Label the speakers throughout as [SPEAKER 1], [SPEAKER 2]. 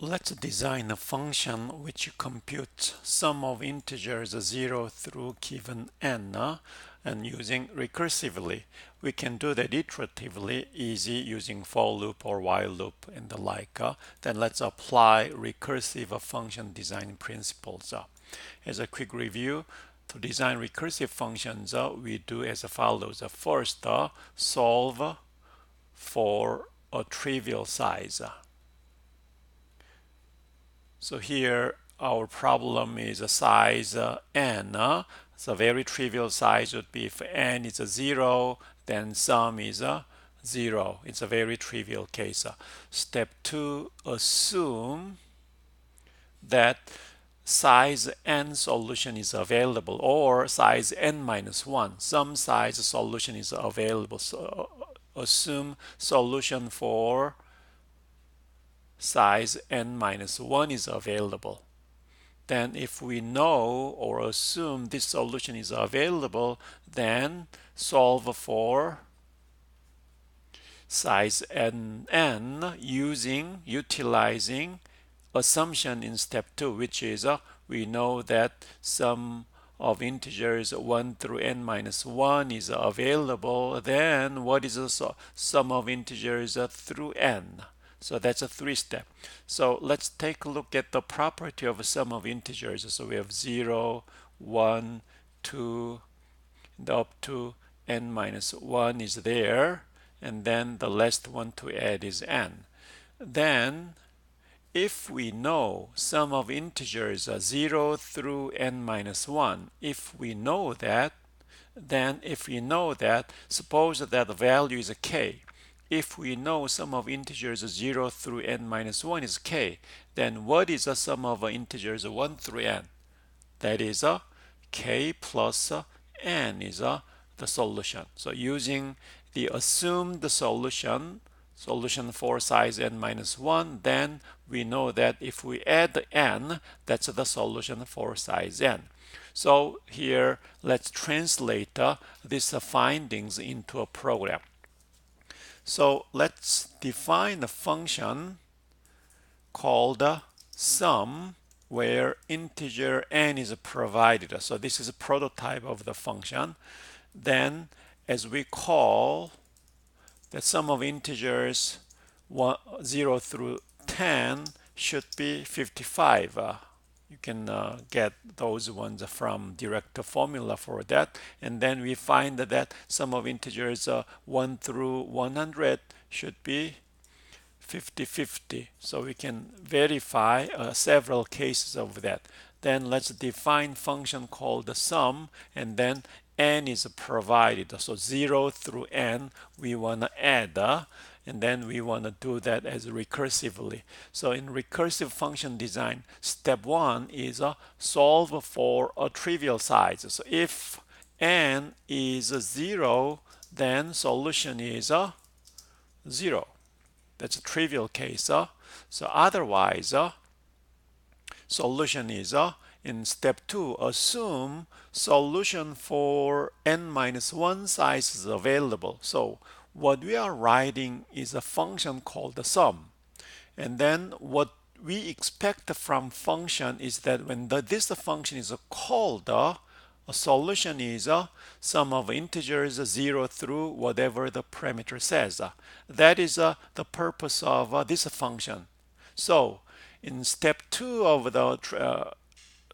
[SPEAKER 1] Let's design a function which computes sum of integers 0 through given n and using recursively. We can do that iteratively, easy using for loop or while loop and the like. Then let's apply recursive function design principles. As a quick review, to design recursive functions, we do as follows. First, solve for a trivial size. So here our problem is a size n. So very trivial size would be if n is a 0, then sum is a 0. It's a very trivial case. Step 2, assume that size n solution is available or size n minus 1. Some size solution is available. So assume solution for size n minus 1 is available. Then if we know or assume this solution is available, then solve for size n utilizing assumption in step 2, which is we know that sum of integers 1 through n minus 1 is available. Then what is the sum of integers through n? So that's a 3-step. So let's take a look at the property of a sum of integers. So we have 0, 1, 2, and up to n minus 1 is there. And then the last one to add is n. Then if we know sum of integers are 0 through n minus 1, if we know that, suppose that the value is a k. If we know sum of integers 0 through n minus 1 is k, then what is the sum of integers 1 through n? That is k plus n is the solution. So using the assumed solution for size n minus 1, then we know that if we add n, that's the solution for size n. So here, let's translate these findings into a program. So let's define a function called sum where integer n is provided. So this is a prototype of the function. Then as we call the sum of integers 0 through 10 should be 55. You can get those ones from direct formula for that. And then we find that sum of integers 1 through 100 should be 50-50. So we can verify several cases of that. Then let's define function called the sum, and then n is provided. So 0 through n we want to add, and then we want to do that as recursively. So in recursive function design, step 1 is solve for a trivial size. So if n is 0, then solution is 0. That's a trivial case. So otherwise, solution is in step 2, assume solution for n minus 1 size is available. So what we are writing is a function called the sum. And then what we expect from function is that when this function is called, a solution is sum of integers 0 through whatever the parameter says. That is the purpose of this function. So in step 2 of the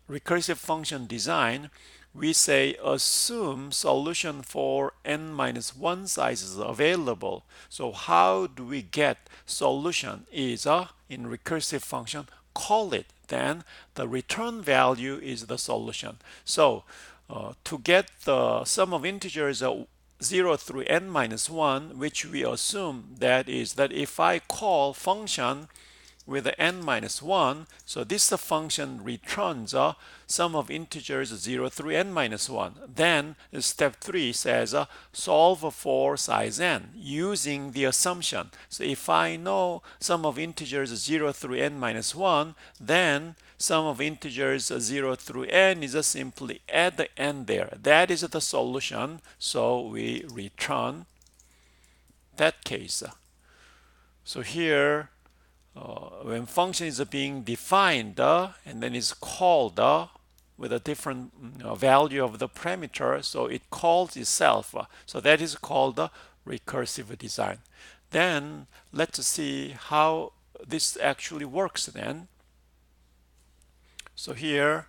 [SPEAKER 1] recursive function design, we say assume solution for n minus 1 size is available. So how do we get solution is in recursive function, call it. Then the return value is the solution. So to get the sum of integers 0 through n minus 1, which we assume that is that if I call function with n minus 1, so this function returns sum of integers 0 through n minus 1. Then step 3 says solve for size n using the assumption. So if I know sum of integers 0 through n minus 1, then sum of integers 0 through n is simply add the n there. That is the solution. So we return that case. So here when function is being defined and then is called with a different value of the parameter, so it calls itself. So that is called recursive design. Then let's see how this actually works then. So here,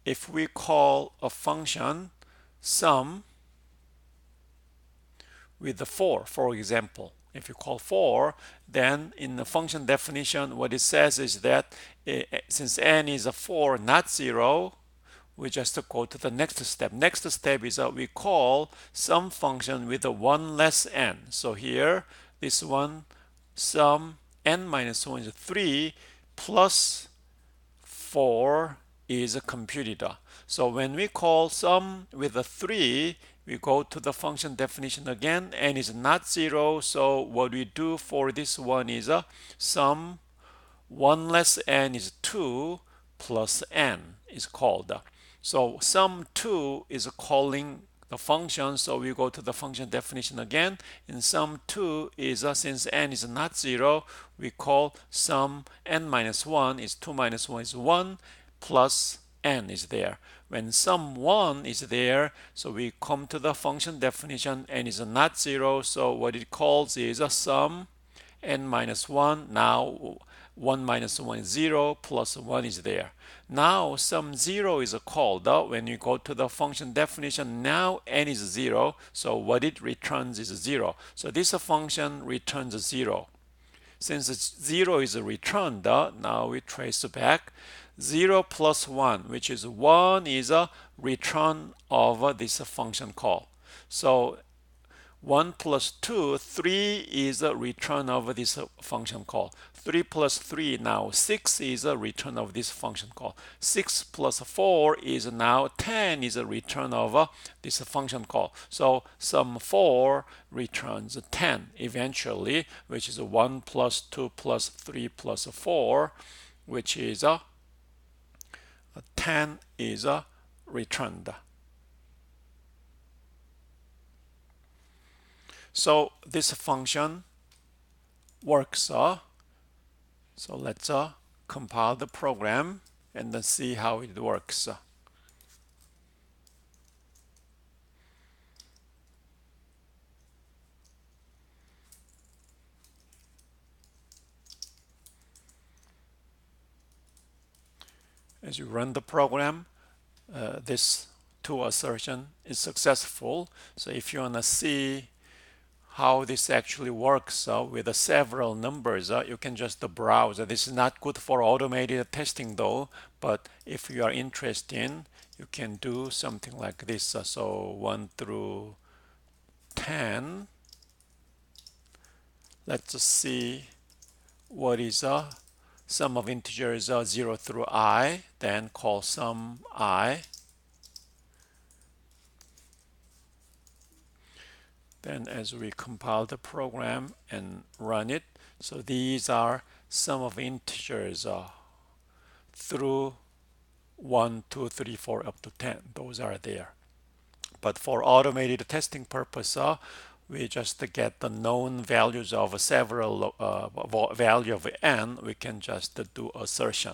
[SPEAKER 1] if we call a function sum with the 4, for example, if you call 4, then in the function definition, what it says is that since n is a 4, not 0, we just go to the next step. Next step is we call some function with a 1 less n. So here, this one, sum n minus 1 is 3 plus 4 is computed. So when we call sum with a 3, we go to the function definition again, n is not 0. So what we do for this one is sum 1 less n is 2 plus n is called. So sum 2 is calling the function, so we go to the function definition again. In sum 2 is since n is not 0, we call sum n minus 1 is 2 minus 1 is 1 plus n is there. When sum 1 is there, so we come to the function definition, n is not 0, so what it calls is a sum n minus 1. Now 1 minus 1 is 0, plus 1 is there. Now sum 0 is called. When you go to the function definition, now n is 0, so what it returns is 0. So this function returns 0. Since 0 is returned, now we trace back. 0 plus 1, which is 1, is a return of this function call. So 1 plus 2, 3 is a return of this function call. 3 plus 3, now 6 is a return of this function call. 6 plus 4 is now 10 is a return of this function call. So sum 4 returns 10 eventually, which is 1 plus 2 plus 3 plus 4, which is 10 is returned. So this function works. So let's compile the program and then see how it works. As you run the program, this two assertion is successful. So if you want to see how this actually works with several numbers, you can just browse. This is not good for automated testing though, but if you are interested, you can do something like this. So 1 through 10. Let's just see what is sum of integers 0 through I, then call sum I. Then as we compile the program and run it, so these are sum of integers through 1, 2, 3, 4 up to 10. Those are there. But for automated testing purpose, we just get the known values of several value of n. We can just do assertion.